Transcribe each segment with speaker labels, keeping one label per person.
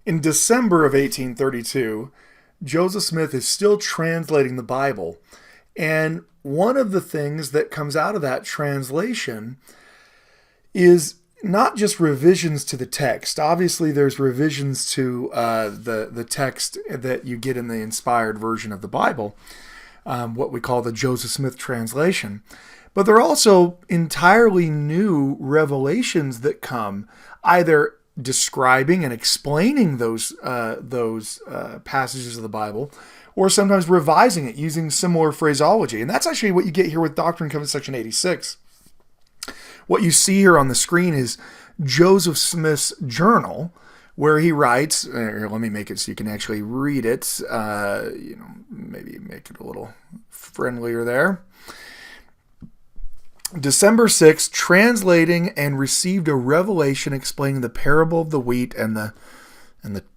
Speaker 1: In December of 1832, Joseph Smith is still translating the Bible. And one of the things that comes out of that translation is not just revisions to the text. Obviously, there's revisions to the text that you get in the inspired version of the Bible, what we call the Joseph Smith translation. But there are also entirely new revelations that come, either describing and explaining those passages of the Bible, or sometimes revising it using similar phraseology. And that's actually what you get here with Doctrine and Covenants section 86. What you see here on the screen is Joseph Smith's journal, where he writes, let me make it so you can actually read it, maybe make it a little friendlier there. December 6th, translating and received a revelation explaining the parable of the wheat and the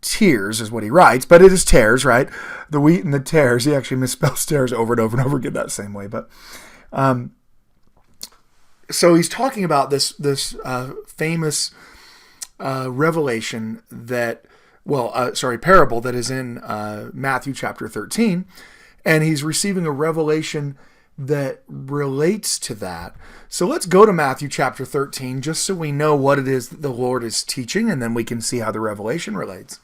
Speaker 1: tears is what he writes, but it is tares, right? The wheat and the tares. He actually misspells tares over and over and over again that same way. But so he's talking about this famous revelation parable that is in Matthew chapter 13, and he's receiving a revelation that relates to that. So let's go to Matthew chapter 13, just so we know what it is that the Lord is teaching, and then we can see how the revelation relates.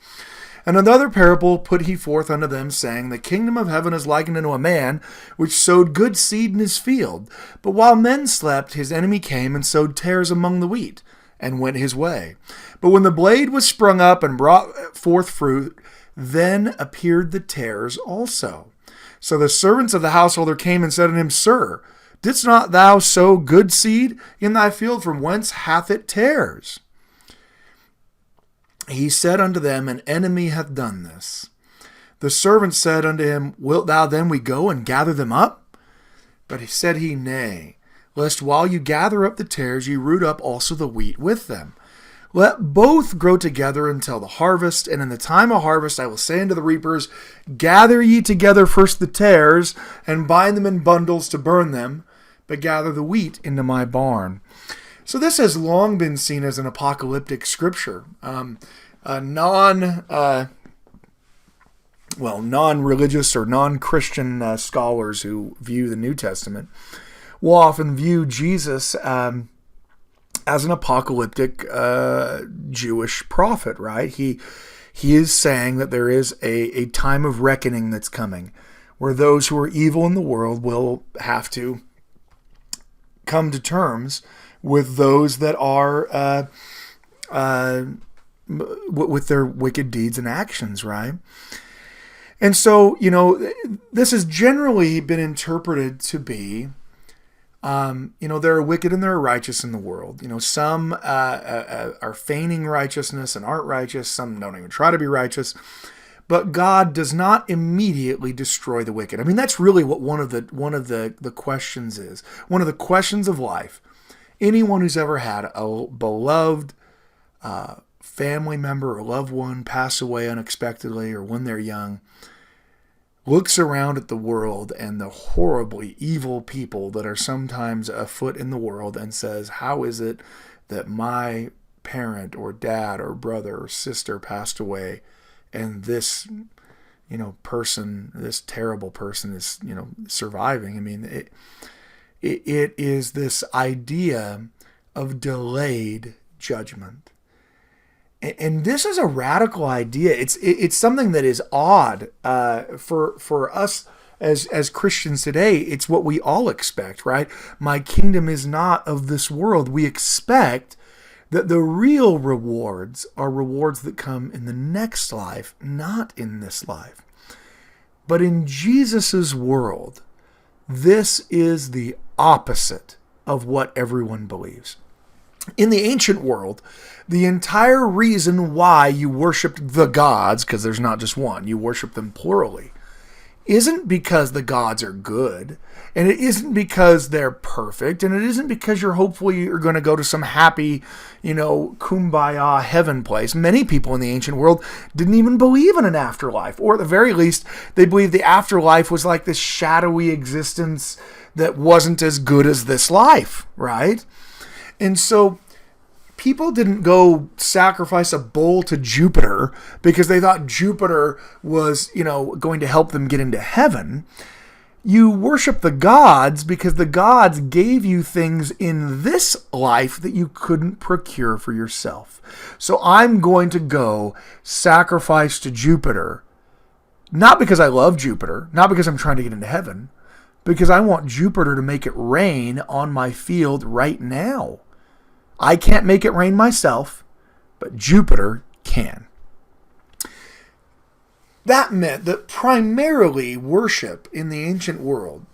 Speaker 1: And another parable put he forth unto them, saying, The kingdom of heaven is likened unto a man, which sowed good seed in his field. But while men slept, his enemy came and sowed tares among the wheat, and went his way. But when the blade was sprung up and brought forth fruit, then appeared the tares also. So the servants of the householder came and said unto him, Sir, didst not thou sow good seed in thy field? From whence hath it tares? He said unto them, An enemy hath done this. The servant said unto him, Wilt thou then we go and gather them up? But said he, Nay, lest while you gather up the tares, ye root up also the wheat with them. Let both grow together until the harvest, and in the time of harvest I will say unto the reapers, Gather ye together first the tares, and bind them in bundles to burn them, but gather the wheat into my barn. So this has long been seen as an apocalyptic scripture. Non-religious or non-Christian scholars who view the New Testament will often view Jesus as an apocalyptic Jewish prophet, right? He is saying that there is a time of reckoning that's coming, where those who are evil in the world will have to come to terms with those that are with their wicked deeds and actions, right? And so, this has generally been interpreted to be there are wicked and there are righteous in the world. Some are feigning righteousness and aren't righteous. Some don't even try to be righteous. But God does not immediately destroy the wicked. I mean, that's really what one of the questions is. One of the questions of life. Anyone who's ever had a beloved family member or loved one pass away unexpectedly or when they're young looks around at the world and the horribly evil people that are sometimes afoot in the world and says, how is it that my parent or dad or brother or sister passed away and this, person, this terrible person is, surviving? I mean, it is this idea of delayed judgment. And this is a radical idea. It's something that is odd for us as Christians today. It's what we all expect, right? My kingdom is not of this world. We expect that the real rewards are rewards that come in the next life, not in this life. But in Jesus's world, this is the opposite of what everyone believes. In the ancient world, the entire reason why you worshiped the gods, because there's not just one, you worship them plurally, isn't because the gods are good, and it isn't because they're perfect, and it isn't because you're going to go to some happy, kumbaya heaven place. Many people in the ancient world didn't even believe in an afterlife, or at the very least, they believed the afterlife was like this shadowy existence that wasn't as good as this life, right? And so people didn't go sacrifice a bull to Jupiter because they thought Jupiter was, going to help them get into heaven. You worship the gods because the gods gave you things in this life that you couldn't procure for yourself. So I'm going to go sacrifice to Jupiter, not because I love Jupiter, not because I'm trying to get into heaven, because I want Jupiter to make it rain on my field right now. I can't make it rain myself, but Jupiter can. That meant that primarily worship in the ancient world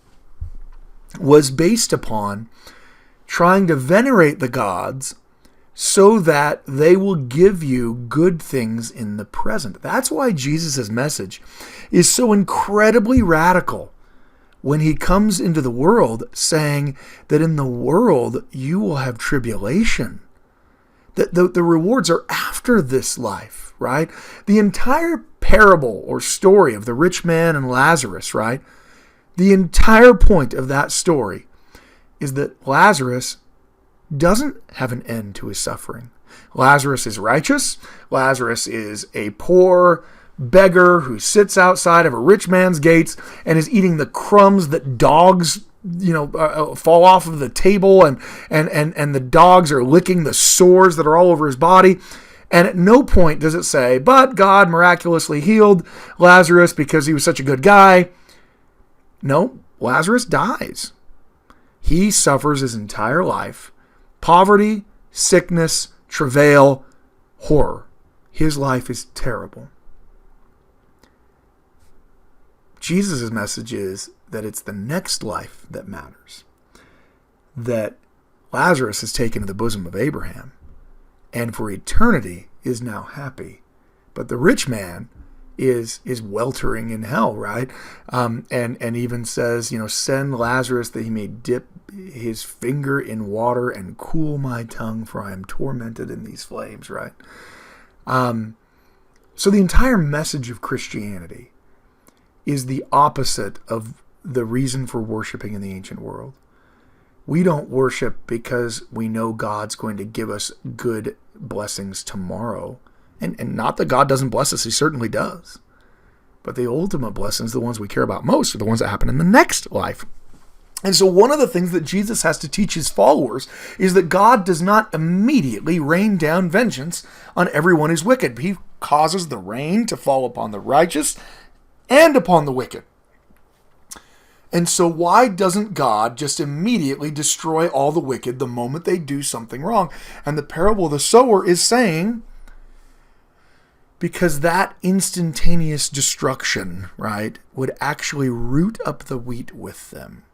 Speaker 1: was based upon trying to venerate the gods so that they will give you good things in the present. That's why Jesus' message is so incredibly radical when he comes into the world saying that in the world you will have tribulation. That the rewards are after this life, right? The entire parable or story of the rich man and Lazarus, right? The entire point of that story is that Lazarus doesn't have an end to his suffering. Lazarus is righteous. Lazarus is a poor beggar who sits outside of a rich man's gates and is eating the crumbs that dogs fall off of the table, and the dogs are licking the sores that are all over his body. And at no point does it say, but God miraculously healed Lazarus because he was such a good guy. No, Lazarus dies. He suffers his entire life. Poverty, sickness, travail, horror. His life is terrible. Jesus' message is that it's the next life that matters. That Lazarus is taken to the bosom of Abraham, and for eternity is now happy. But the rich man is weltering in hell, right? And even says, send Lazarus that he may dip his finger in water and cool my tongue, for I am tormented in these flames, right? So the entire message of Christianity is the opposite of the reason for worshiping in the ancient world. We don't worship because we know God's going to give us good blessings tomorrow. And not that God doesn't bless us, he certainly does. But the ultimate blessings, the ones we care about most, are the ones that happen in the next life. And so one of the things that Jesus has to teach his followers is that God does not immediately rain down vengeance on everyone who's wicked. He causes the rain to fall upon the righteous and upon the wicked. And so why doesn't God just immediately destroy all the wicked the moment they do something wrong? And the parable of the sower is saying, because that instantaneous destruction, right, would actually root up the wheat with them.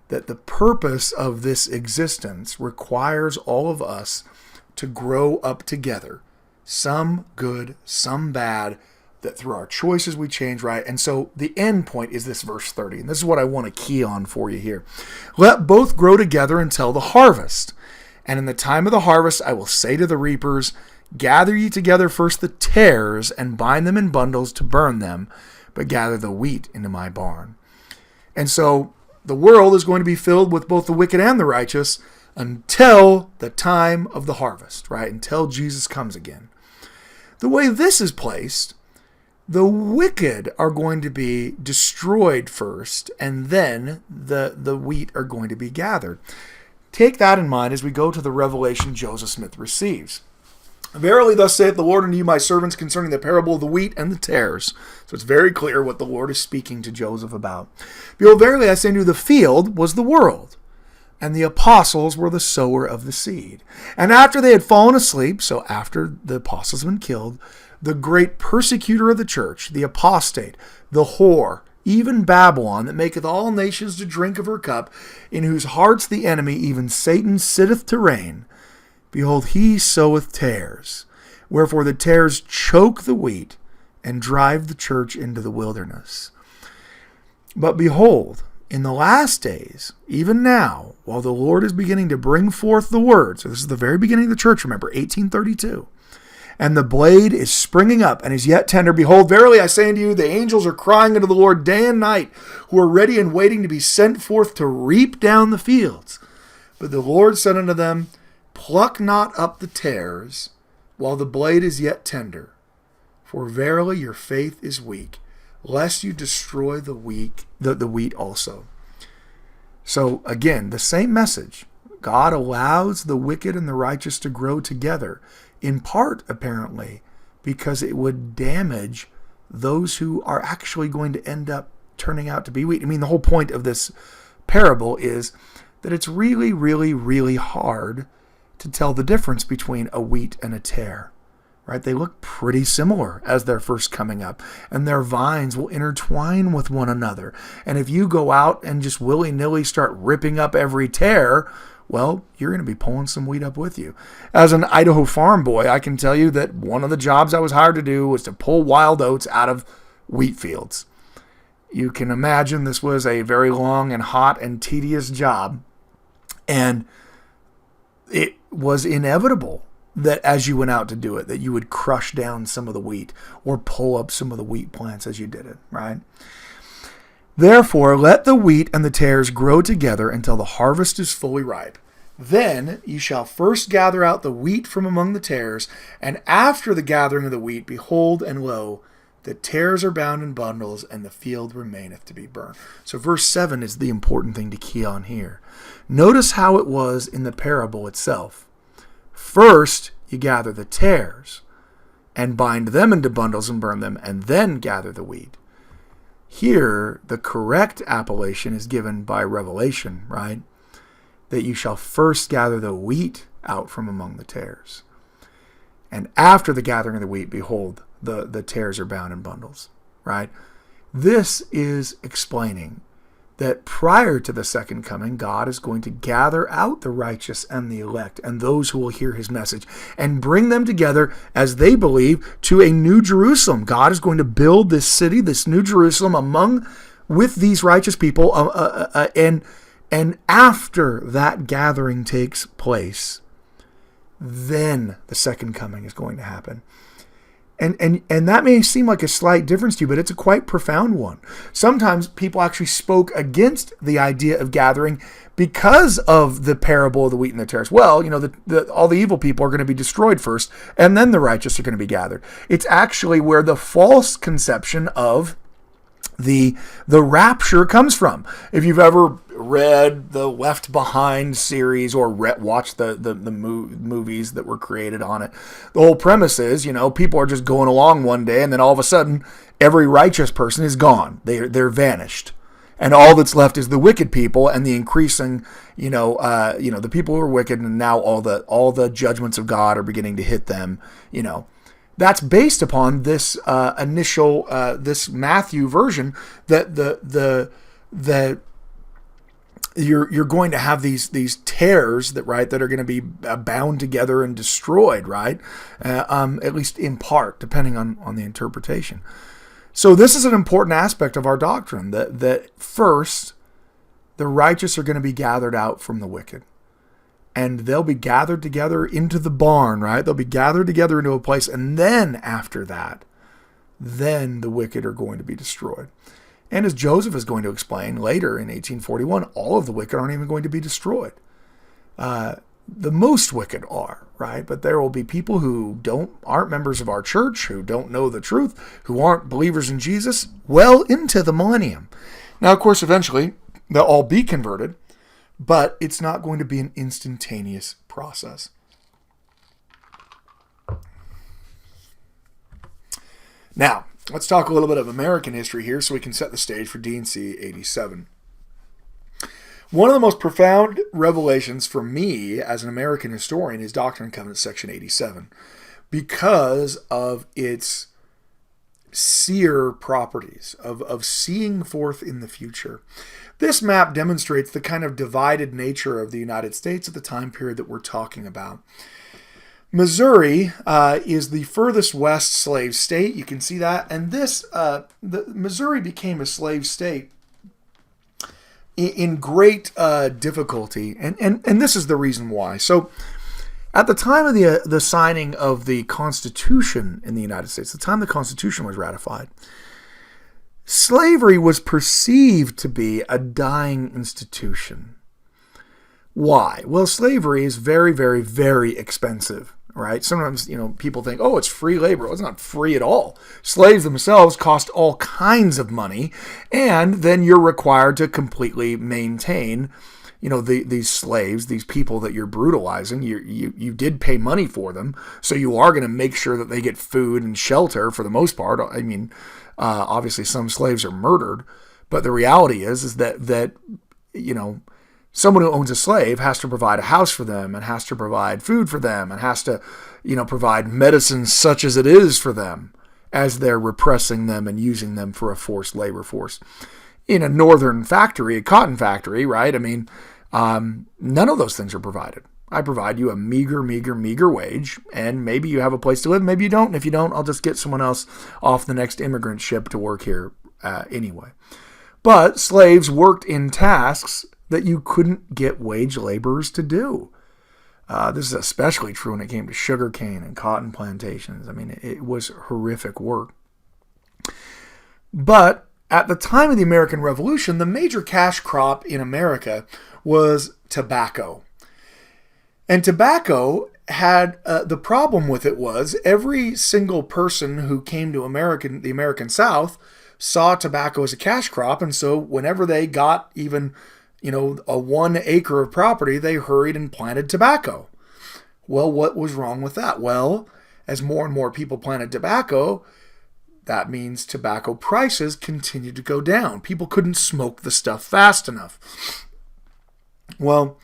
Speaker 1: That the purpose of this existence requires all of us to grow up together. Some good, some bad, that through our choices we change, right? And so the end point is this verse 30. And this is what I want to key on for you here. Let both grow together until the harvest. And in the time of the harvest, I will say to the reapers, gather ye together first the tares and bind them in bundles to burn them, but gather the wheat into my barn. And so the world is going to be filled with both the wicked and the righteous until the time of the harvest, right? Until Jesus comes again. The way this is placed, the wicked are going to be destroyed first, and then the wheat are going to be gathered. Take that in mind as we go to the revelation Joseph Smith receives. Verily, thus saith the Lord unto you, my servants, concerning the parable of the wheat and the tares. So it's very clear what the Lord is speaking to Joseph about. Behold, verily I say unto you, the field was the world, and the apostles were the sower of the seed. And after they had fallen asleep, so after the apostles had been killed, the great persecutor of the church, the apostate, the whore, even Babylon, that maketh all nations to drink of her cup, in whose hearts the enemy, even Satan, sitteth to reign. Behold, he soweth tares. Wherefore the tares choke the wheat, and drive the church into the wilderness. But behold, in the last days, even now, while the Lord is beginning to bring forth the word, so this is the very beginning of the church, remember, 1832, and the blade is springing up and is yet tender. Behold, verily I say unto you, the angels are crying unto the Lord day and night, who are ready and waiting to be sent forth to reap down the fields. But the Lord said unto them, Pluck not up the tares while the blade is yet tender, for verily your faith is weak, lest you destroy the wheat also. So again, the same message. God allows the wicked and the righteous to grow together, in part, apparently, because it would damage those who are actually going to end up turning out to be wheat. I mean, the whole point of this parable is that it's really, really, really hard to tell the difference between a wheat and a tare. Right? They look pretty similar as they're first coming up, and their vines will intertwine with one another. And if you go out and just willy-nilly start ripping up every tare, well, you're going to be pulling some wheat up with you. As an Idaho farm boy, I can tell you that one of the jobs I was hired to do was to pull wild oats out of wheat fields. You can imagine this was a very long and hot and tedious job, and it was inevitable that as you went out to do it, that you would crush down some of the wheat or pull up some of the wheat plants as you did it, right? Therefore, let the wheat and the tares grow together until the harvest is fully ripe. Then you shall first gather out the wheat from among the tares, and after the gathering of the wheat, behold, and lo, the tares are bound in bundles, and the field remaineth to be burned. So verse 7 is the important thing to key on here. Notice how it was in the parable itself. First, you gather the tares and bind them into bundles and burn them, and then gather the wheat. Here, the correct appellation is given by Revelation, right? That you shall first gather the wheat out from among the tares. And after the gathering of the wheat, behold, the tares are bound in bundles, right? This is explaining that prior to the second coming, God is going to gather out the righteous and the elect and those who will hear his message and bring them together, as they believe, to a new Jerusalem. God is going to build this city, this new Jerusalem, with these righteous people. And after that gathering takes place, then the second coming is going to happen. And that may seem like a slight difference to you, but it's a quite profound one. Sometimes people actually spoke against the idea of gathering because of the parable of the wheat and the tares. Well, all the evil people are going to be destroyed first, and then the righteous are going to be gathered. It's actually where the false conception of the rapture comes from. If you've ever read the Left Behind series or watched the movies that were created on it, the whole premise is, people are just going along one day, and then all of a sudden, every righteous person is gone. They're vanished. And all that's left is the wicked people and the increasing, the people who are wicked, and now all the judgments of God are beginning to hit them, That's based upon this initial this Matthew version that you're going to have these tares that are going to be bound together and destroyed, right? At least in part, depending on the interpretation. So this is an important aspect of our doctrine, that first the righteous are going to be gathered out from the wicked. And they'll be gathered together into the barn, right? They'll be gathered together into a place. And then after that, then the wicked are going to be destroyed. And as Joseph is going to explain later in 1841, all of the wicked aren't even going to be destroyed. The most wicked are, right? But there will be people who aren't members of our church, who don't know the truth, who aren't believers in Jesus, well into the millennium. Now, of course, eventually, they'll all be converted. But it's not going to be an instantaneous process. Now, let's talk a little bit of American history here so we can set the stage for DandC87. One of the most profound revelations for me as an American historian is Doctrine and Covenants section 87, because of its seer properties, of seeing forth in the future. This map demonstrates the kind of divided nature of the United States at the time period that we're talking about. Missouri is the furthest west slave state. You can see that. And Missouri became a slave state in great difficulty. And this is the reason why. So at the time of the signing of the Constitution in the United States, the time the Constitution was ratified, slavery was perceived to be a dying institution. Why? Well, slavery is very, very, very expensive, right? Sometimes, people think, oh, it's free labor. Well, it's not free at all. Slaves themselves cost all kinds of money, and then you're required to completely maintain, these slaves, these people that you're brutalizing. You did pay money for them, so you are going to make sure that they get food and shelter for the most part. I mean, obviously some slaves are murdered, but the reality is that someone who owns a slave has to provide a house for them and has to provide food for them and has to, provide medicine such as it is for them as they're repressing them and using them for a forced labor force. In a northern factory, a cotton factory, right? I mean, none of those things are provided. I provide you a meager wage, and maybe you have a place to live, maybe you don't. And if you don't, I'll just get someone else off the next immigrant ship to work here anyway. But slaves worked in tasks that you couldn't get wage laborers to do. This is especially true when it came to sugarcane and cotton plantations. I mean, it was horrific work. But at the time of the American Revolution, the major cash crop in America was tobacco. And tobacco had, the problem with it was every single person who came to the American South saw tobacco as a cash crop. And so whenever they got even a 1 acre of property, they hurried and planted tobacco. Well, what was wrong with that? Well, as more and more people planted tobacco, that means tobacco prices continued to go down. People couldn't smoke the stuff fast enough. Well,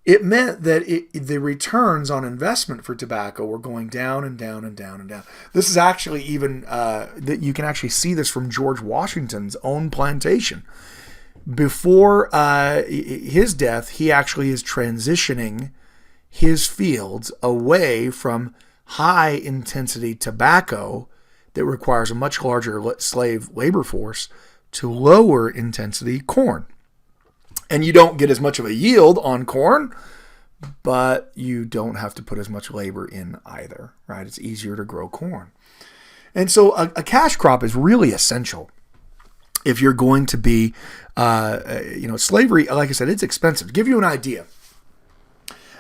Speaker 1: it meant that the returns on investment for tobacco were going down and down and down and down. This is actually even, that you can actually see this from George Washington's own plantation. Before his death, he actually is transitioning his fields away from high-intensity tobacco that requires a much larger slave labor force to lower-intensity corn. And you don't get as much of a yield on corn, but you don't have to put as much labor in either, right? It's easier to grow corn. And so a cash crop is really essential if you're going to be, slavery, like I said, it's expensive. To give you an idea,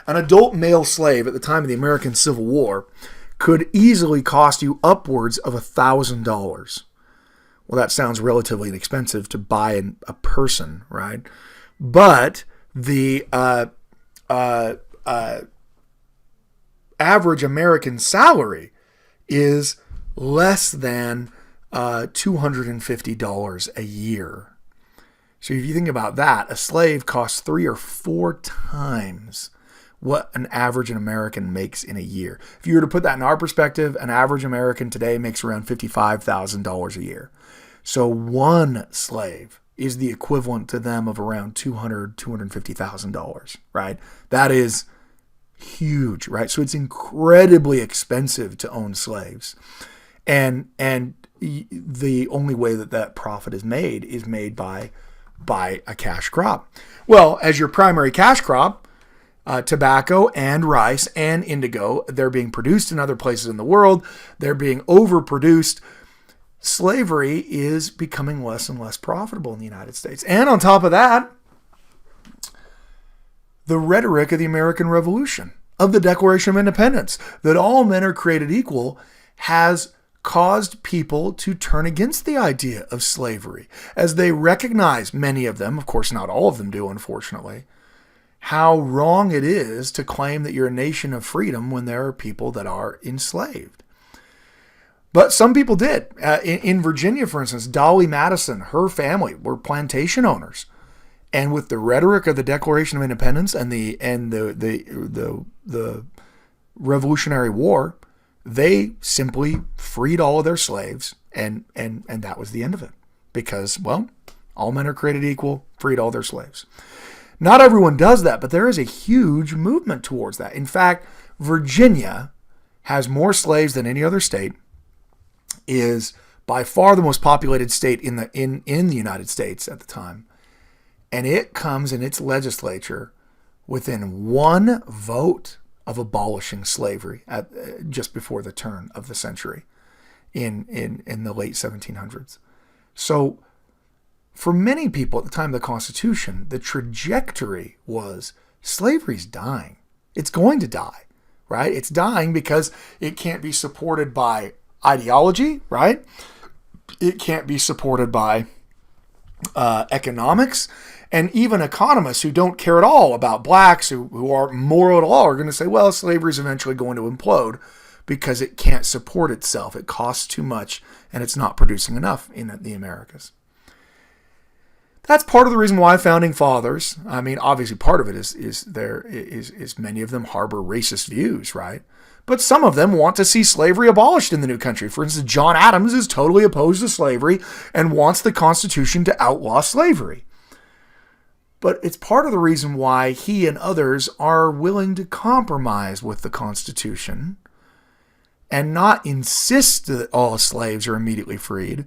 Speaker 1: an adult male slave at the time of the American Civil War could easily cost you upwards of $1,000. Well, that sounds relatively inexpensive to buy a person, right? But the average American salary is less than $250 a year. So if you think about that, a slave costs 3 or 4 times what an average American makes in a year. If you were to put that in our perspective, an average American today makes around $55,000 a year. So one slave is the equivalent to them of around $200,000, $250,000, right? That is huge, right? So it's incredibly expensive to own slaves. And the only way that profit is made by a cash crop. Well, as your primary cash crop, tobacco and rice and indigo, they're being produced in other places in the world. They're being overproduced. Slavery is becoming less and less profitable in the United States. And on top of that, the rhetoric of the American Revolution, of the Declaration of Independence, that all men are created equal, has caused people to turn against the idea of slavery, as they recognize, many of them, of course not all of them do, unfortunately, how wrong it is to claim that you're a nation of freedom when there are people that are enslaved. But some people did. In Virginia, for instance, Dolly Madison, her family were plantation owners. And with the rhetoric of the Declaration of Independence and the Revolutionary War, they simply freed all of their slaves, and that was the end of it. Because, well, all men are created equal, freed all their slaves. Not everyone does that, but there is a huge movement towards that. In fact, Virginia has more slaves than any other state, is by far the most populated state in the United States at the time. And it comes in its legislature within 1 vote of abolishing slavery just before the turn of the century in the late 1700s. So for many people at the time of the Constitution, the trajectory was slavery's dying. It's going to die, right? It's dying because it can't be supported by ideology, right? It can't be supported by economics. And even economists who don't care at all about blacks, who aren't moral at all, are going to say, well, slavery is eventually going to implode because it can't support itself. It costs too much and it's not producing enough in the Americas. That's part of the reason why founding fathers, I mean, obviously part of it is many of them harbor racist views, right? But some of them want to see slavery abolished in the new country. For instance, John Adams is totally opposed to slavery and wants the Constitution to outlaw slavery. But it's part of the reason why he and others are willing to compromise with the Constitution and not insist that all slaves are immediately freed,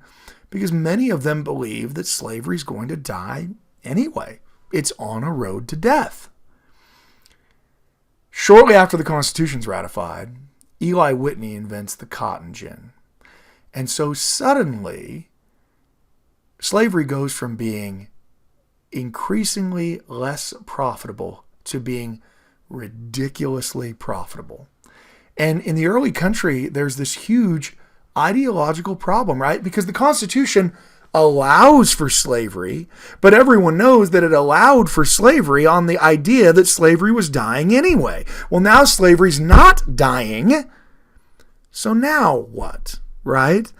Speaker 1: because many of them believe that slavery is going to die anyway. It's on a road to death. Shortly after the Constitution's ratified, Eli Whitney invents the cotton gin. And so suddenly, slavery goes from being increasingly less profitable to being ridiculously profitable. And in the early country, there's this huge ideological problem, right? Because the Constitution allows for slavery, but everyone knows that it allowed for slavery on the idea that slavery was dying anyway. Well, now slavery's not dying. So now what, right?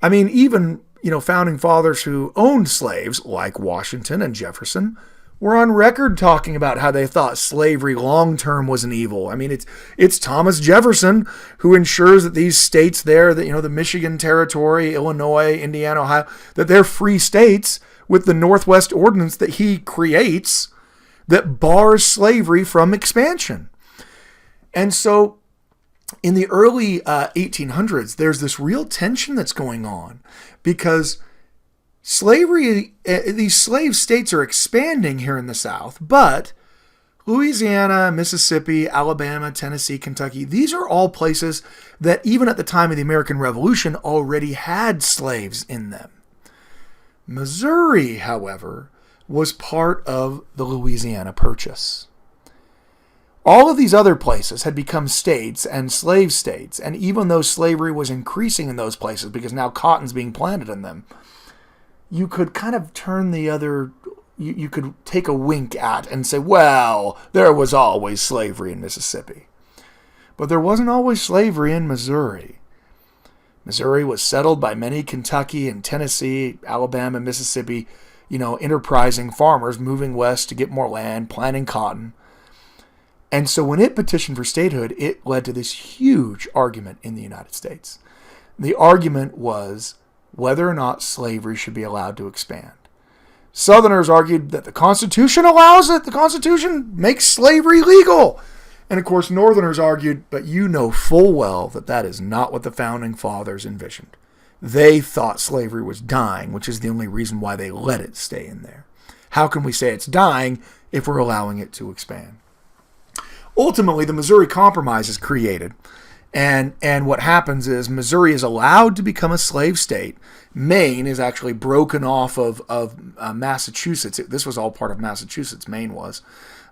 Speaker 1: I mean, even, founding fathers who owned slaves, like Washington and Jefferson, were on record talking about how they thought slavery long-term was an evil. I mean, it's Thomas Jefferson who ensures that these states there, that, the Michigan Territory, Illinois, Indiana, Ohio, that they're free states with the Northwest Ordinance that he creates that bars slavery from expansion. And so in the early 1800s, there's this real tension that's going on because slavery, these slave states are expanding here in the South, but Louisiana, Mississippi, Alabama, Tennessee, Kentucky, these are all places that even at the time of the American Revolution already had slaves in them. Missouri, however, was part of the Louisiana Purchase. All of these other places had become states and slave states, and even though slavery was increasing in those places because now cotton's being planted in them, you could kind of turn the other, you could take a wink at and say, well, there was always slavery in Mississippi. But there wasn't always slavery in Missouri. Missouri was settled by many Kentucky and Tennessee, Alabama, Mississippi, enterprising farmers moving west to get more land, planting cotton. And so when it petitioned for statehood, it led to this huge argument in the United States. The argument was whether or not slavery should be allowed to expand. Southerners argued that the Constitution allows it. The Constitution makes slavery legal. And of course, Northerners argued, but you know full well that that is not what the Founding Fathers envisioned. They thought slavery was dying, which is the only reason why they let it stay in there. How can we say it's dying if we're allowing it to expand? Ultimately, the Missouri Compromise is created. And what happens is Missouri is allowed to become a slave state. Maine is actually broken off of Massachusetts. This was all part of Massachusetts, Maine was.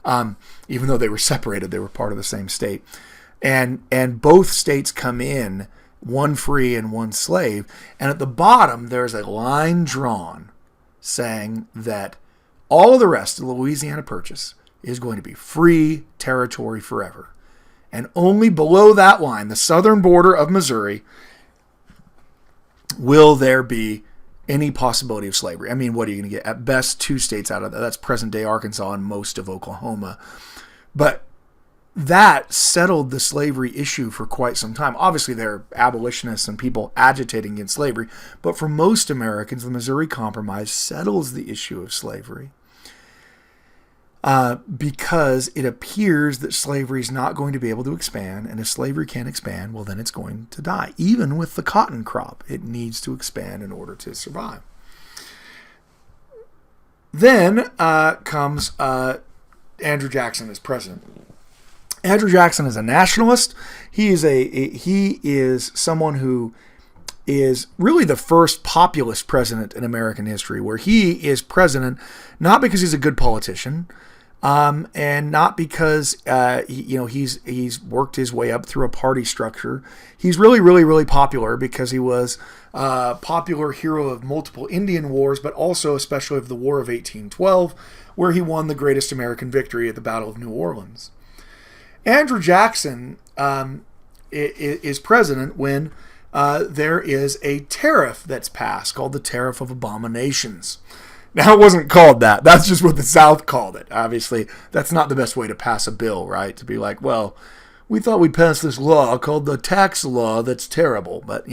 Speaker 1: Even though they were separated, they were part of the same state. And both states come in, one free and one slave. And at the bottom, there's a line drawn saying that all of the rest of the Louisiana Purchase is going to be free territory forever. And only below that line, the southern border of Missouri, will there be any possibility of slavery. I mean, what are you going to get? At best, 2 states out of that. That's present-day Arkansas and most of Oklahoma. But that settled the slavery issue for quite some time. Obviously, there are abolitionists and people agitating against slavery. But for most Americans, the Missouri Compromise settles the issue of slavery. Because it appears that slavery is not going to be able to expand, and if slavery can't expand, well, then it's going to die. Even with the cotton crop, it needs to expand in order to survive. Then comes Andrew Jackson as president. Andrew Jackson is a nationalist. He is someone who is really the first populist president in American history, where he is president not because he's a good politician, and not because he's worked his way up through a party structure. He's really, really, really popular because he was a popular hero of multiple Indian wars, but also especially of the War of 1812, where he won the greatest American victory at the Battle of New Orleans. Andrew Jackson is president when there is a tariff that's passed called the Tariff of Abominations. Now, it wasn't called that. That's just what the South called it. Obviously, that's not the best way to pass a bill, right? To be like, well, we thought we passed this law called the tax law that's terrible. But,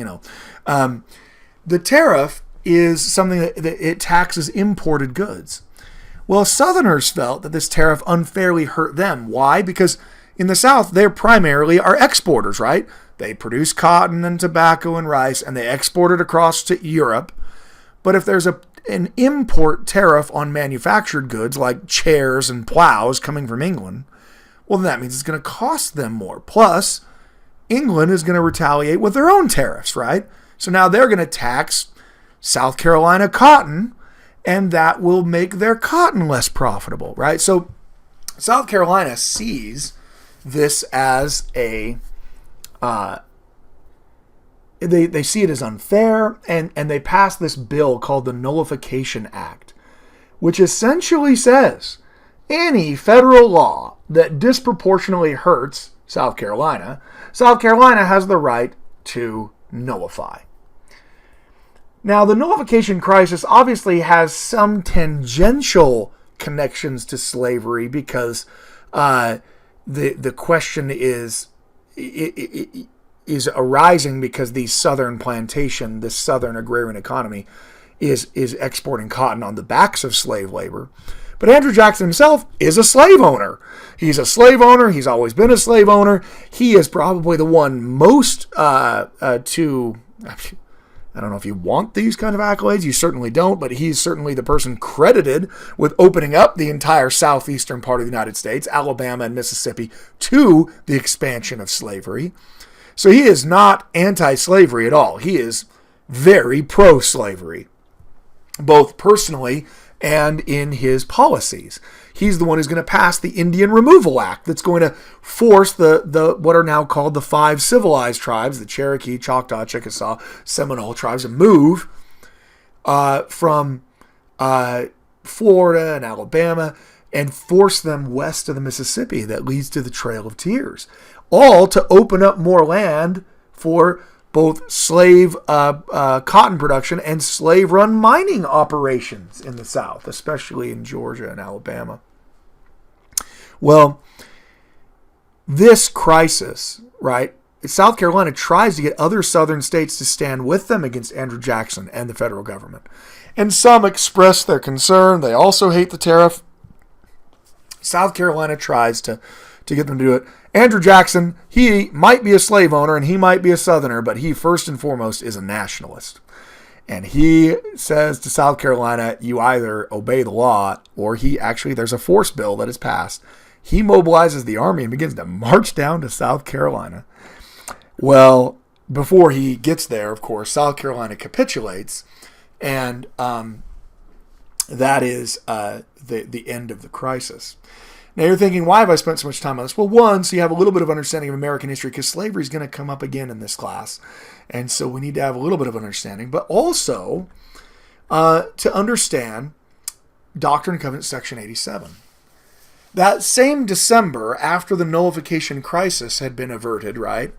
Speaker 1: the tariff is something that it taxes imported goods. Well, Southerners felt that this tariff unfairly hurt them. Why? Because in the South, they primarily are exporters, right? They produce cotton and tobacco and rice, and they export it across to Europe. But if there's an import tariff on manufactured goods like chairs and plows coming from England, well, then that means it's going to cost them more. Plus, England is going to retaliate with their own tariffs, right? So now they're going to tax South Carolina cotton, and that will make their cotton less profitable, right? So South Carolina sees this as they see it as unfair, and they pass this bill called the Nullification Act, which essentially says any federal law that disproportionately hurts South Carolina has the right to nullify. Now, the nullification crisis obviously has some tangential connections to slavery because the question is arising because the southern plantation, this southern agrarian economy, is exporting cotton on the backs of slave labor. But Andrew Jackson himself is a slave owner. He's a slave owner. He's always been a slave owner. He is probably the one most I don't know if you want these kind of accolades. You certainly don't, but he's certainly the person credited with opening up the entire southeastern part of the United States, Alabama and Mississippi, to the expansion of slavery. So he is not anti-slavery at all. He is very pro-slavery, both personally and in his policies. He's the one who's going to pass the Indian Removal Act that's going to force the what are now called the 5 civilized tribes, the Cherokee, Choctaw, Chickasaw, Seminole tribes, to move from Florida and Alabama and force them west of the Mississippi that leads to the Trail of Tears, all to open up more land for both slave cotton production and slave-run mining operations in the South, especially in Georgia and Alabama. Well, this crisis, right, South Carolina tries to get other southern states to stand with them against Andrew Jackson and the federal government. And some express their concern. They also hate the tariff. South Carolina tries to get them to do it. Andrew Jackson, he might be a slave owner and he might be a southerner, but he first and foremost is a nationalist. And he says to South Carolina, you either obey the law or there's a force bill that is passed. He mobilizes the army and begins to march down to South Carolina. Well, before he gets there, of course, South Carolina capitulates, and that is the end of the crisis. Now you're thinking, why have I spent so much time on this? Well, one, so you have a little bit of understanding of American history, because slavery is going to come up again in this class. And so we need to have a little bit of understanding, but also to understand Doctrine and Covenants Section 87. That same December, after the nullification crisis had been averted, right,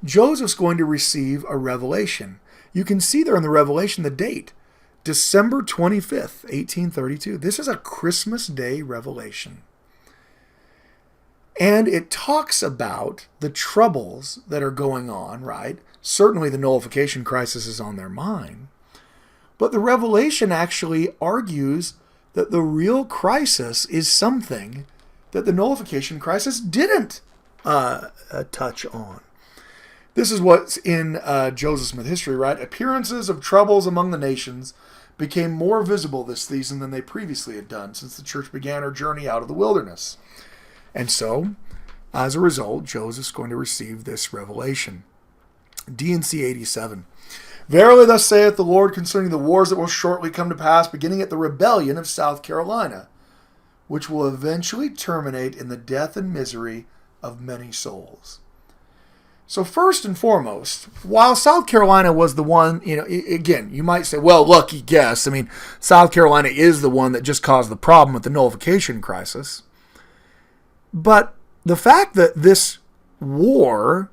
Speaker 1: Joseph's going to receive a revelation. You can see there in the revelation the date, December 25th, 1832. This is a Christmas Day revelation. And it talks about the troubles that are going on, right? Certainly the nullification crisis is on their mind. But the revelation actually argues that the real crisis is something that the nullification crisis didn't touch on. This is what's in Joseph Smith history, right? Appearances of troubles among the nations became more visible this season than they previously had done since the church began her journey out of the wilderness. And so, as a result, Joseph's going to receive this revelation. DandC 87. Verily thus saith the Lord concerning the wars that will shortly come to pass, beginning at the rebellion of South Carolina. which will eventually terminate in the death and misery of many souls. So first and foremost, while South Carolina was the one, again, you might say, well, lucky guess. I mean, South Carolina is the one that just caused the problem with the nullification crisis. But the fact that this war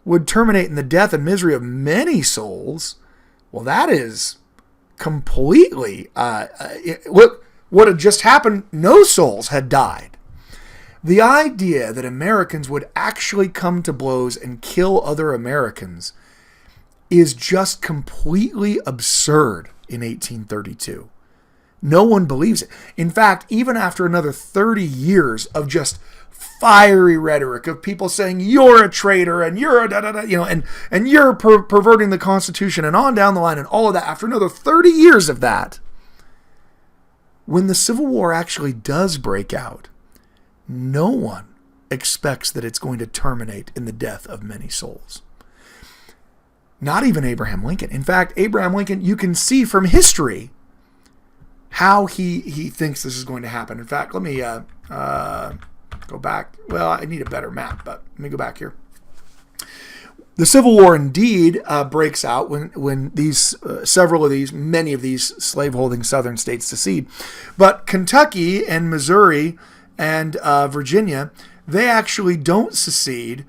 Speaker 1: would terminate in the death and misery of many souls, well, that is completely, what had just happened, no souls had died. The idea that Americans would actually come to blows and kill other Americans is just completely absurd in 1832. No one believes it. In fact, even after another 30 years of just fiery rhetoric of people saying you're a traitor and you're a da-da-da, and you're perverting the Constitution and on down the line and all of that, after another 30 years of that, when the Civil War actually does break out, no one expects that it's going to terminate in the death of many souls. Not even Abraham Lincoln. In fact, Abraham Lincoln, you can see from history how he thinks this is going to happen. In fact, let me go back. Well, I need a better map, but let me go back here. The Civil War indeed breaks out when many of these slaveholding southern states secede. But Kentucky and Missouri and Virginia, they actually don't secede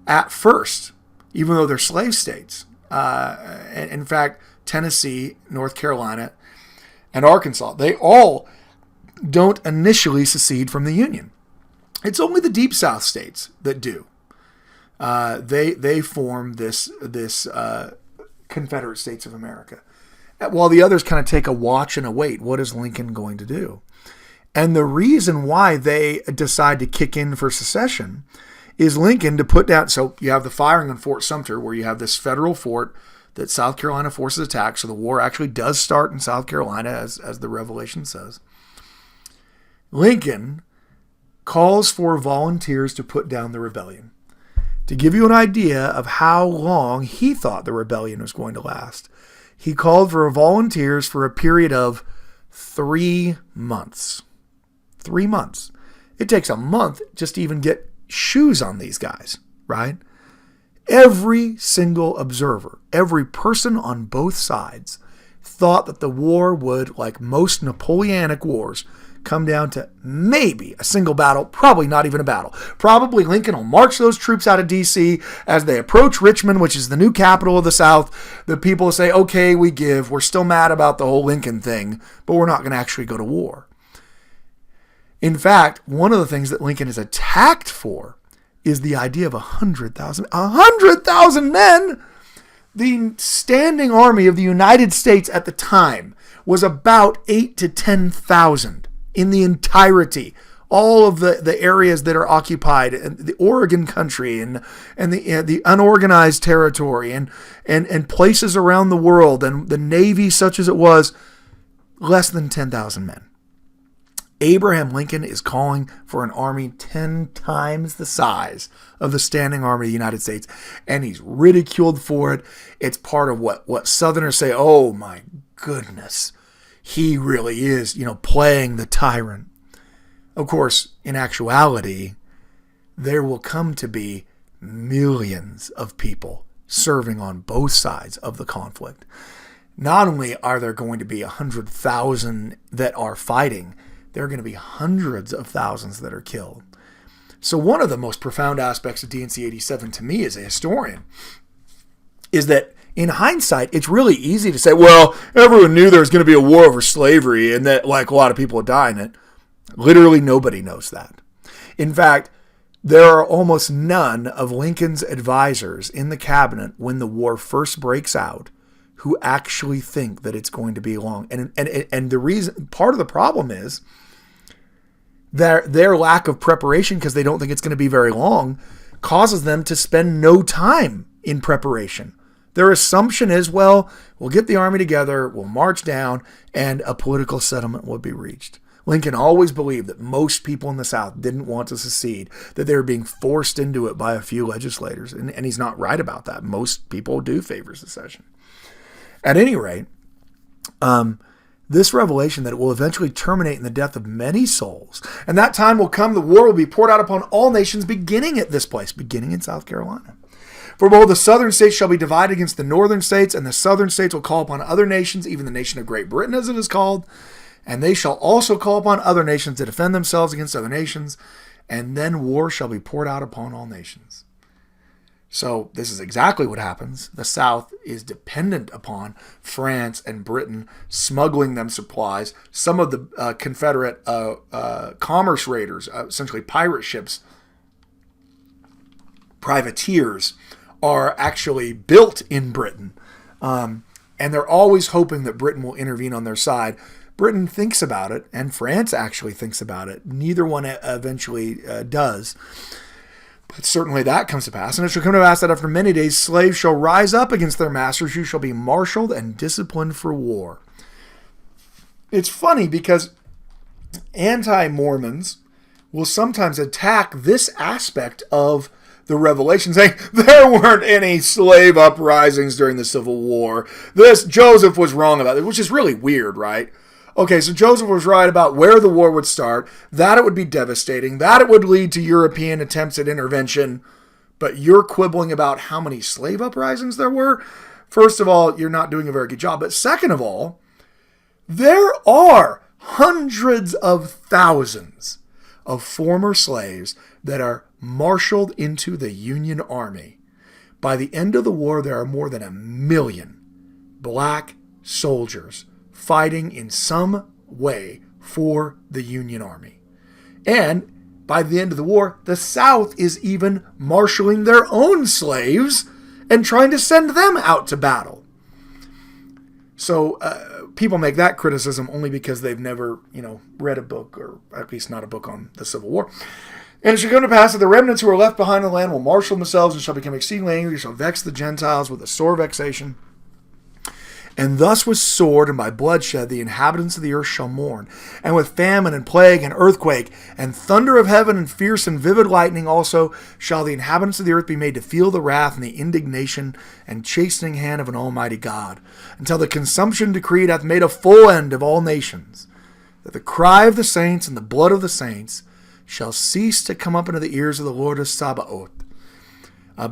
Speaker 1: at first, even though they're slave states. In fact, Tennessee, North Carolina, and Arkansas, they all don't initially secede from the Union. It's only the Deep South states that do. They form this Confederate States of America, while the others kind of take a watch and a wait. What is Lincoln going to do? And the reason why they decide to kick in for secession is Lincoln to put down. So you have the firing on Fort Sumter, where you have this federal fort that South Carolina forces attack. So the war actually does start in South Carolina, as the Revelation says. Lincoln calls for volunteers to put down the rebellion. To give you an idea of how long he thought the rebellion was going to last, he called for volunteers for a period of 3 months. 3 months. It takes a month just to even get shoes on these guys, right? Every single observer, every person on both sides thought that the war would, like most Napoleonic wars, come down to maybe a single battle, probably not even a battle. Probably Lincoln will march those troops out of D.C. as they approach Richmond, which is the new capital of the South. The people will say, okay, we give. We're still mad about the whole Lincoln thing, but we're not going to actually go to war. In fact, one of the things that Lincoln is attacked for is the idea of 100,000. 100,000 men! The standing army of the United States at the time was about 8,000 to 10,000 in the entirety. All of the areas that are occupied, and the Oregon country and the unorganized territory and places around the world, and the Navy such as it was, less than 10,000 men. Abraham Lincoln is calling for an army 10 times the size of the standing army of the United States, and he's ridiculed for it. It's part of what Southerners say, oh my goodness, he really is, playing the tyrant. Of course, in actuality, there will come to be millions of people serving on both sides of the conflict. Not only are there going to be 100,000 that are fighting, there are going to be hundreds of thousands that are killed. So one of the most profound aspects of DandC 87 to me as a historian is that in hindsight, it's really easy to say, well, everyone knew there was going to be a war over slavery and that a lot of people would die in it. Literally nobody knows that. In fact, there are almost none of Lincoln's advisors in the cabinet when the war first breaks out who actually think that it's going to be long. And the reason, part of the problem is their lack of preparation, because they don't think it's going to be very long, causes them to spend no time in preparation. Their assumption is, well, we'll get the army together, we'll march down, and a political settlement will be reached. Lincoln always believed that most people in the South didn't want to secede, that they were being forced into it by a few legislators. And he's not right about that. Most people do favor secession. At any rate, this revelation that it will eventually terminate in the death of many souls. And that time will come, the war will be poured out upon all nations, beginning at this place, beginning in South Carolina. For behold, the southern states shall be divided against the northern states, and the southern states will call upon other nations, even the nation of Great Britain as it is called, and they shall also call upon other nations to defend themselves against other nations, and then war shall be poured out upon all nations. So this is exactly what happens. The South is dependent upon France and Britain smuggling them supplies. Some of the Confederate commerce raiders, essentially pirate ships, privateers, are actually built in Britain. And they're always hoping that Britain will intervene on their side. Britain thinks about it, and France actually thinks about it. Neither one eventually does. But certainly that comes to pass. And it shall come to pass that after many days slaves shall rise up against their masters, who shall be marshaled and disciplined for war. It's funny because anti-Mormons will sometimes attack this aspect of the revelation, saying there weren't any slave uprisings during the Civil War. Joseph was wrong about it, which is really weird, right? Okay, so Joseph was right about where the war would start, that it would be devastating, that it would lead to European attempts at intervention, but you're quibbling about how many slave uprisings there were? First of all, you're not doing a very good job. But second of all, there are hundreds of thousands of former slaves that are marshaled into the Union Army. By the end of the war, there are more than 1 million black soldiers fighting in some way for the Union Army. And by the end of the war, the South is even marshaling their own slaves and trying to send them out to battle. So people make that criticism only because they've never, read a book, or at least not a book on the Civil War. And it shall come to pass that the remnants who are left behind in the land will marshal themselves and shall become exceedingly angry, shall vex the Gentiles with a sore vexation. And thus with sword and by bloodshed the inhabitants of the earth shall mourn, and with famine and plague and earthquake and thunder of heaven and fierce and vivid lightning also shall the inhabitants of the earth be made to feel the wrath and the indignation and chastening hand of an almighty God, until the consumption decreed hath made a full end of all nations, that the cry of the saints and the blood of the saints shall cease to come up into the ears of the Lord of Sabaoth.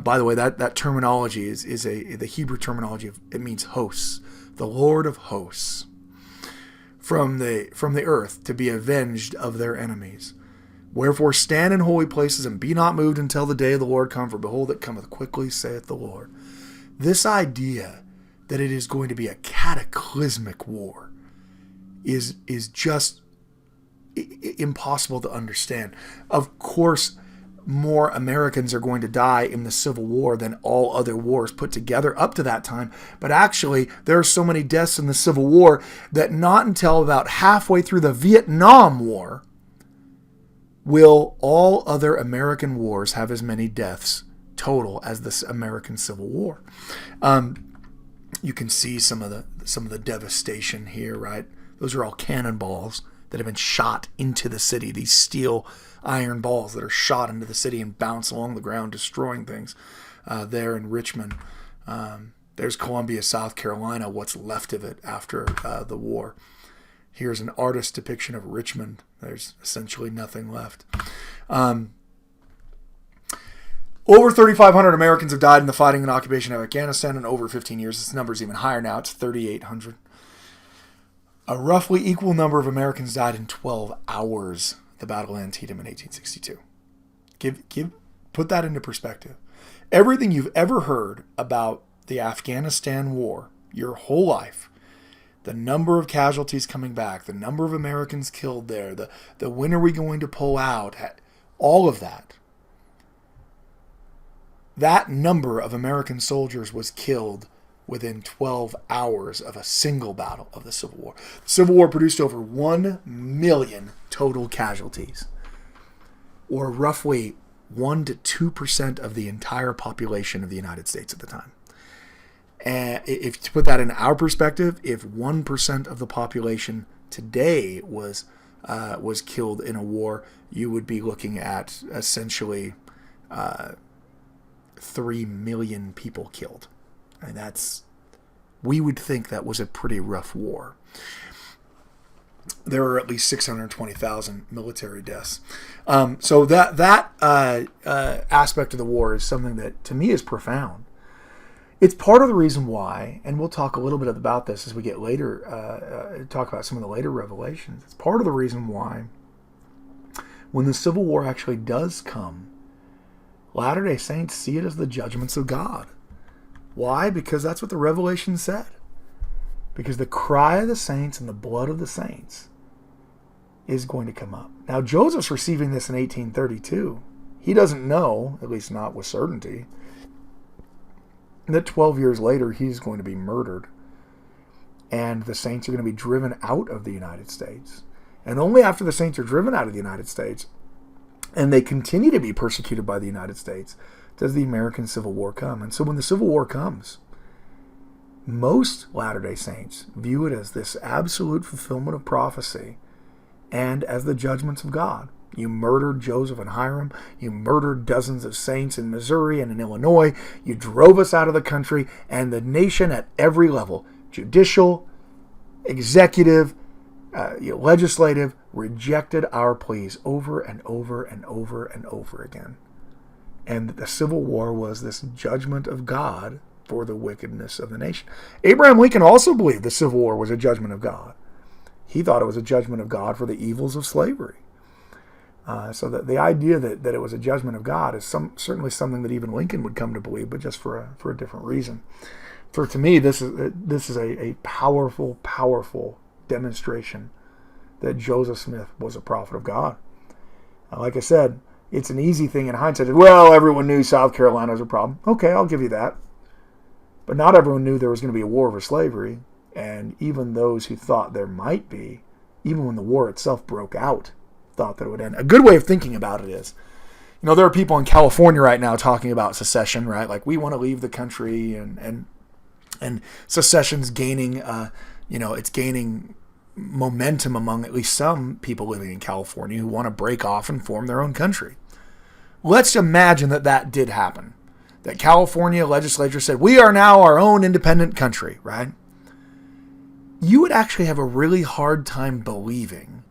Speaker 1: By the way, that terminology is the Hebrew terminology it means hosts, the Lord of hosts, from the earth to be avenged of their enemies. Wherefore stand in holy places and be not moved until the day of the Lord come, for behold, it cometh quickly, saith the Lord. This idea that it is going to be a cataclysmic war is just impossible to understand. Of course, more Americans are going to die in the Civil War than all other wars put together up to that time. But actually, there are so many deaths in the Civil War that not until about halfway through the Vietnam War will all other American wars have as many deaths total as the American Civil War. You can see some of the devastation here, right? Those are all cannonballs that have been shot into the city. These steel iron balls that are shot into the city and bounce along the ground, destroying things there in Richmond. There's Columbia, South Carolina, what's left of it after the war. Here's an artist's depiction of Richmond. There's essentially nothing left. Over 3,500 Americans have died in the fighting and occupation of Afghanistan in over 15 years. This number is even higher now. It's 3,800. A roughly equal number of Americans died in 12 hours the Battle of Antietam in 1862. Put that into perspective. Everything you've ever heard about the Afghanistan war, your whole life, the number of casualties coming back, the number of Americans killed there, the when are we going to pull out, all of that. That number of American soldiers was killed within 12 hours of a single battle of the Civil War. The Civil War produced over 1 million total casualties, or roughly 1 to 2% of the entire population of the United States at the time. And if to put that in our perspective, if 1% of the population today was killed in a war, you would be looking at essentially 3 million people killed. And we would think that was a pretty rough war. there were at least 620,000 military deaths. So that aspect of the war is something that, to me, is profound. It's part of the reason why, and we'll talk a little bit about this as we get later, talk about some of the later revelations. It's part of the reason why, when the Civil War actually does come, Latter-day Saints see it as the judgments of God. Why? Because that's what the Revelation said. Because the cry of the saints and the blood of the saints is going to come up. Now, Joseph's receiving this in 1832. He doesn't know, at least not with certainty, that 12 years later he's going to be murdered. And the saints are going to be driven out of the United States. And only after the saints are driven out of the United States, and they continue to be persecuted by the United States, does the American Civil War come. And so when the Civil War comes, most Latter-day Saints view it as this absolute fulfillment of prophecy and as the judgments of God. You murdered Joseph and Hiram. You murdered dozens of saints in Missouri and in Illinois. You drove us out of the country, and the nation at every level, judicial, executive, legislative, rejected our pleas over and over and over and over again. And the Civil War was this judgment of God for the wickedness of the nation. Abraham Lincoln also believed the Civil War was a judgment of God. He thought it was a judgment of God for the evils of slavery. So the idea that it was a judgment of God is certainly something that even Lincoln would come to believe, but just for a different reason. To me, this is a powerful, powerful demonstration that Joseph Smith was a prophet of God. Like I said, it's an easy thing in hindsight. Well, everyone knew South Carolina was a problem. Okay, I'll give you that. But not everyone knew there was going to be a war over slavery. And even those who thought there might be, even when the war itself broke out, thought that it would end. A good way of thinking about it is, there are people in California right now talking about secession, right? Like, we want to leave the country, and secession's gaining, it's gaining momentum among at least some people living in California who want to break off and form their own country. Let's imagine that did happen. That California legislature said, we are now our own independent country, right? You would actually have a really hard time believing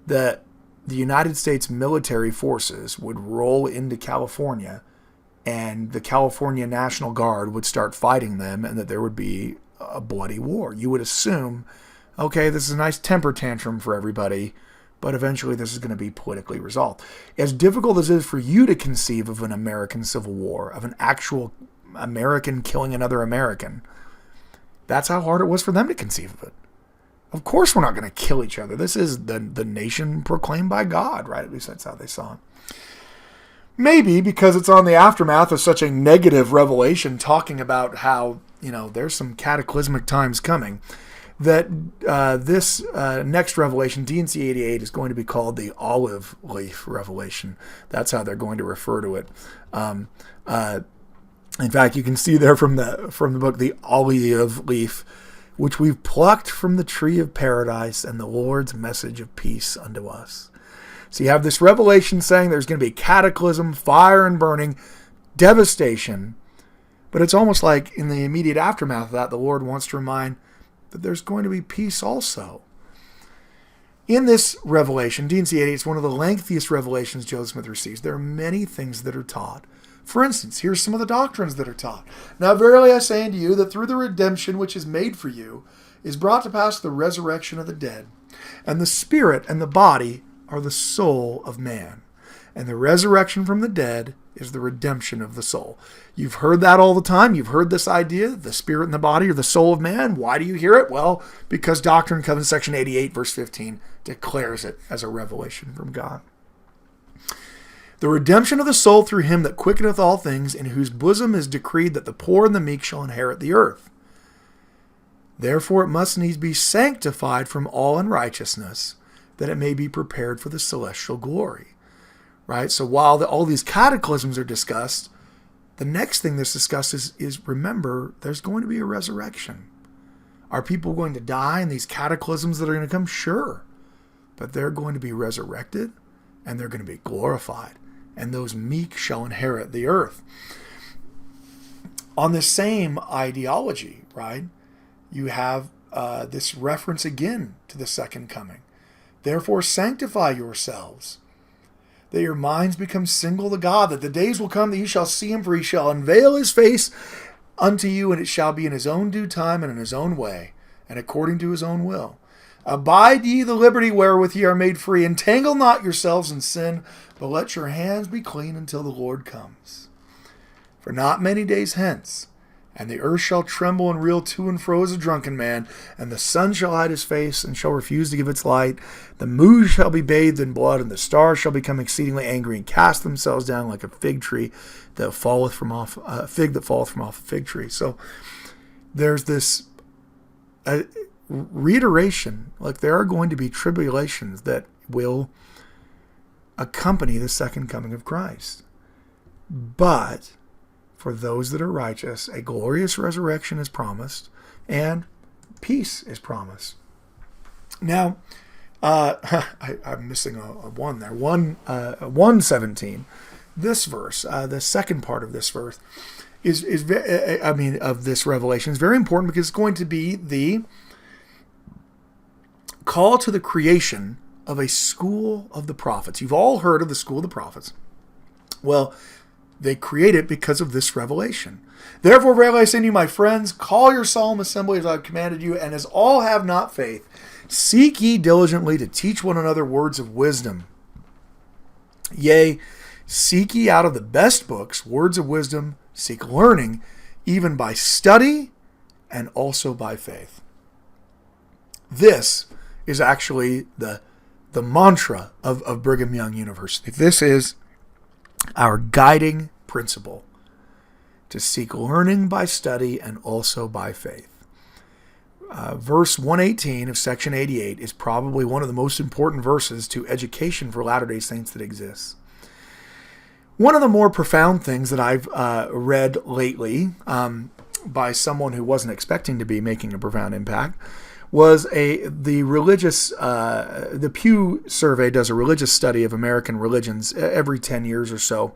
Speaker 1: that the United States military forces would roll into California and the California National Guard would start fighting them and that there would be a bloody war. You would assume, okay, this is a nice temper tantrum for everybody, but eventually this is going to be politically resolved. As difficult as it is for you to conceive of an American Civil War, of an actual American killing another American, that's how hard it was for them to conceive of it. Of course we're not going to kill each other. This is the nation proclaimed by God, right? At least that's how they saw it. Maybe because it's on the aftermath of such a negative revelation talking about how, there's some cataclysmic times coming, that this next revelation, DandC88, is going to be called the olive leaf revelation. That's how they're going to refer to it. In fact, you can see there from the book, the olive leaf, which we've plucked from the tree of paradise, and the Lord's message of peace unto us. So you have this revelation saying there's going to be cataclysm, fire and burning, devastation, but it's almost like in the immediate aftermath of that, the Lord wants to remind that there's going to be peace also. In this revelation, DandC88 is one of the lengthiest revelations Joseph Smith receives. There are many things that are taught. For instance, here's some of the doctrines that are taught. Now verily I say unto you that through the redemption which is made for you is brought to pass the resurrection of the dead. And the spirit and the body are the soul of man. And the resurrection from the dead is the redemption of the soul. You've heard that all the time. You've heard this idea, the spirit and the body are the soul of man. Why do you hear it? Well, because Doctrine and Covenants section 88 verse 15 declares it as a revelation from God. The redemption of the soul through him that quickeneth all things, in whose bosom is decreed that the poor and the meek shall inherit the earth. Therefore it must needs be sanctified from all unrighteousness, that it may be prepared for the celestial glory. Right? So while all these cataclysms are discussed, the next thing that's discussed is remember, there's going to be a resurrection. Are people going to die in these cataclysms that are going to come? Sure. But they're going to be resurrected, and they're going to be glorified. And those meek shall inherit the earth. On the same ideology, right, you have this reference again to the second coming. Therefore sanctify yourselves, that your minds become single to God, that the days will come that you shall see him, for he shall unveil his face unto you, and it shall be in his own due time and in his own way, and according to his own will. Abide ye the liberty wherewith ye are made free. Entangle not yourselves in sin, but let your hands be clean until the Lord comes. For not many days hence, and the earth shall tremble and reel to and fro as a drunken man, and the sun shall hide his face and shall refuse to give its light. The moon shall be bathed in blood, and the stars shall become exceedingly angry and cast themselves down like a fig tree that falleth from off a fig that falleth from off a fig tree. So there's this reiteration, like there are going to be tribulations that will accompany the second coming of Christ. But for those that are righteous, a glorious resurrection is promised, and peace is promised. Now, I'm missing a one there. 1:17. This verse, the second part of this verse, of this revelation is very important because it's going to be the call to the creation of a school of the prophets. You've all heard of the school of the prophets. Well, they create it because of this revelation. Therefore, verily I say unto you, my friends, call your solemn assembly as I have commanded you, and as all have not faith, seek ye diligently to teach one another words of wisdom. Yea, seek ye out of the best books words of wisdom, seek learning, even by study and also by faith. This is actually the mantra of Brigham Young University. This is our guiding principle, to seek learning by study and also by faith. Verse 118 of section 88 is probably one of the most important verses to education for Latter-day Saints that exists. One of the more profound things that I've read lately by someone who wasn't expecting to be making a profound impact was the Pew Survey does a religious study of American religions every 10 years or so,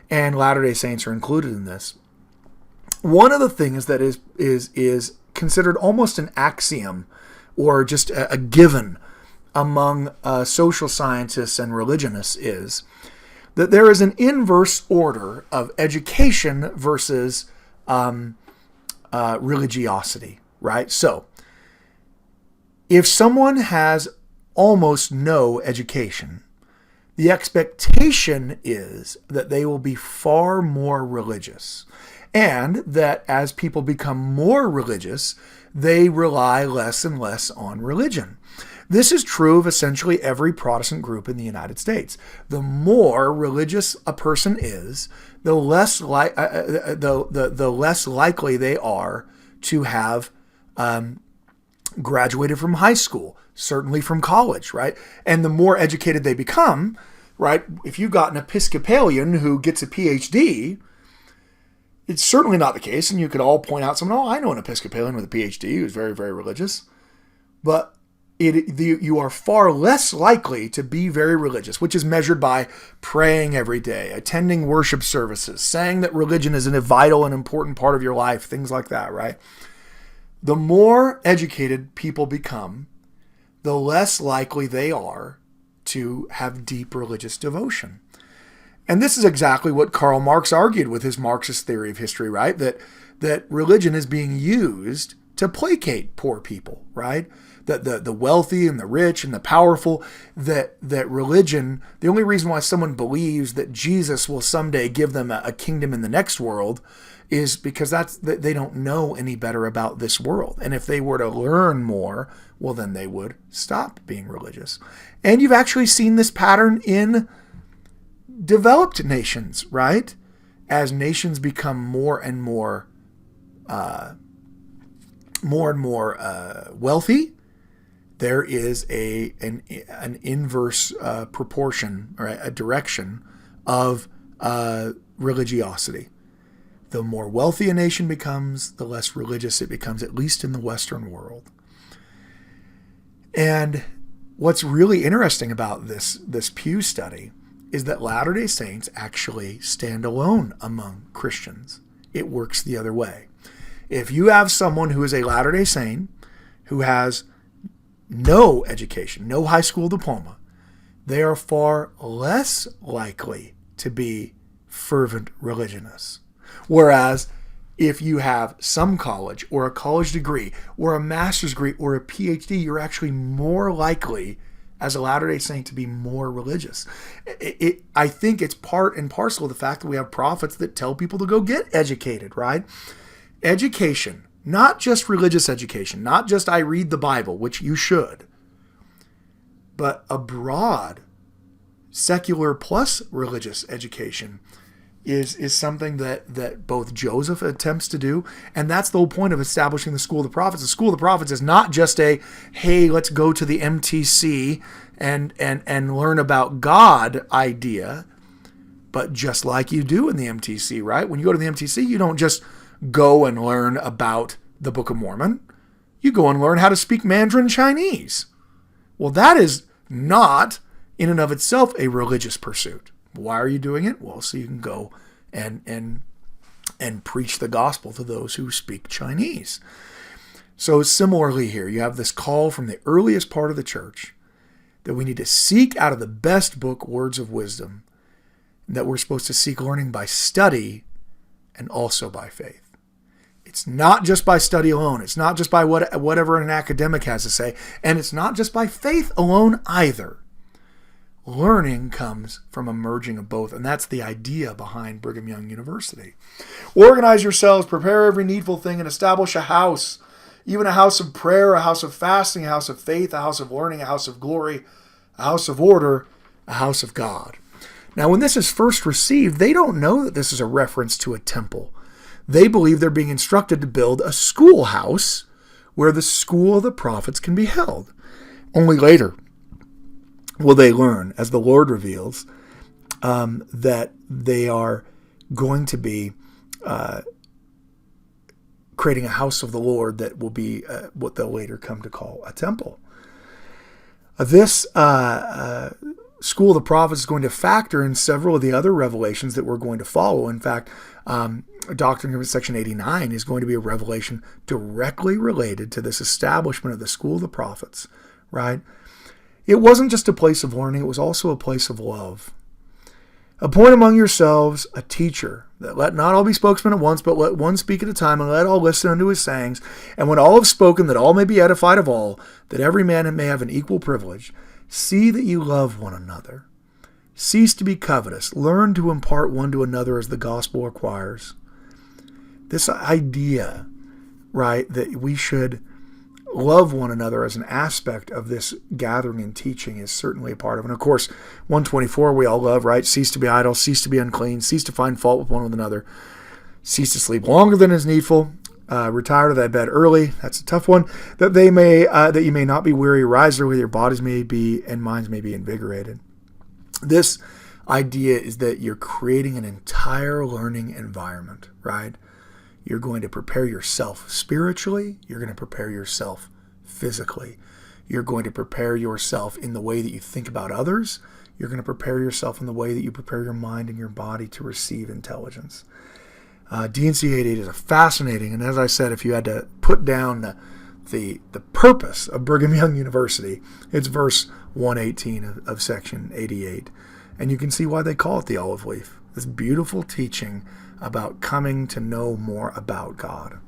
Speaker 1: and Latter-day Saints are included in this. One of the things that is considered almost an axiom or just a given among social scientists and religionists is that there is an inverse order of education versus religiosity, right? So, if someone has almost no education, the expectation is that they will be far more religious, and that as people become more religious, they rely less and less on religion. This is true of essentially every Protestant group in the United States. The more religious a person is, the less likely they are to have graduated from high school, certainly from college, right? And the more educated they become, right? If you've got an Episcopalian who gets a PhD, it's certainly not the case. And you could all point out someone, I know an Episcopalian with a PhD who's very, very religious. But you are far less likely to be very religious, which is measured by praying every day, attending worship services, saying that religion is a vital and important part of your life, things like that, right? The more educated people become, the less likely they are to have deep religious devotion. And this is exactly what Karl Marx argued with his Marxist theory of history, right? That religion is being used to placate poor people, right? That the wealthy and the rich and the powerful, that religion, the only reason why someone believes that Jesus will someday give them a kingdom in the next world is because they don't know any better about this world. And if they were to learn more, well, then they would stop being religious. And you've actually seen this pattern in developed nations, right? As nations become more and more wealthy, there is an inverse proportion or a direction of religiosity. The more wealthy a nation becomes, the less religious it becomes, at least in the Western world. And what's really interesting about this Pew study is that Latter-day Saints actually stand alone among Christians. It works the other way. If you have someone who is a Latter-day Saint who has no education, no high school diploma, they are far less likely to be fervent religionists. Whereas if you have some college or a college degree or a master's degree or a PhD, you're actually more likely as a Latter-day Saint to be more religious. I think it's part and parcel of the fact that we have prophets that tell people to go get educated, right? Education, not just religious education, not just I read the Bible, which you should, but a broad secular plus religious education is something that both Joseph attempts to do, and that's the whole point of establishing the School of the Prophets. The School of the Prophets is not just a, hey, let's go to the MTC and learn about God idea, but just like you do in the MTC, right? When you go to the MTC, you don't just go and learn about the Book of Mormon. You go and learn how to speak Mandarin Chinese. Well, that is not in and of itself a religious pursuit. Why are you doing it? Well, so you can go and preach the gospel to those who speak Chinese. So similarly here, you have this call from the earliest part of the church that we need to seek out of the best book, Words of Wisdom, that we're supposed to seek learning by study and also by faith. It's not just by study alone. It's not just by whatever an academic has to say. And it's not just by faith alone either. Learning comes from a merging of both, and that's the idea behind Brigham Young University. Organize yourselves, prepare every needful thing, and establish a house, even a house of prayer, a house of fasting, a house of faith, a house of learning, a house of glory, a house of order, a house of God. Now, when this is first received, they don't know that this is a reference to a temple. They believe they're being instructed to build a schoolhouse where the school of the prophets can be held. Only later will they learn, as the Lord reveals, that they are going to be creating a house of the Lord that will be what they'll later come to call a temple. This School of the Prophets is going to factor in several of the other revelations that we're going to follow. In fact, Doctrine of Section 89 is going to be a revelation directly related to this establishment of the School of the Prophets, right? It wasn't just a place of learning, it was also a place of love. Appoint among yourselves a teacher, that let not all be spokesmen at once, but let one speak at a time, and let all listen unto his sayings. And when all have spoken, that all may be edified of all, that every man may have an equal privilege. See that you love one another. Cease to be covetous. Learn to impart one to another as the gospel requires. This idea, right, that we should love one another as an aspect of this gathering and teaching is certainly a part of it. And of course, 124 we all love, right? Cease to be idle, cease to be unclean, cease to find fault with one another, cease to sleep longer than is needful, retire to thy bed early. That's a tough one. That you may not be weary, rise early, your bodies may be and minds may be invigorated. This idea is that you're creating an entire learning environment, right? You're going to prepare yourself spiritually. You're going to prepare yourself physically. You're going to prepare yourself in the way that you think about others. You're going to prepare yourself in the way that you prepare your mind and your body to receive intelligence. DandC8888 is a fascinating, and as I said, if you had to put down the purpose of Brigham Young University, it's verse 118 of section 88. And you can see why they call it the olive leaf. This beautiful teaching about coming to know more about God.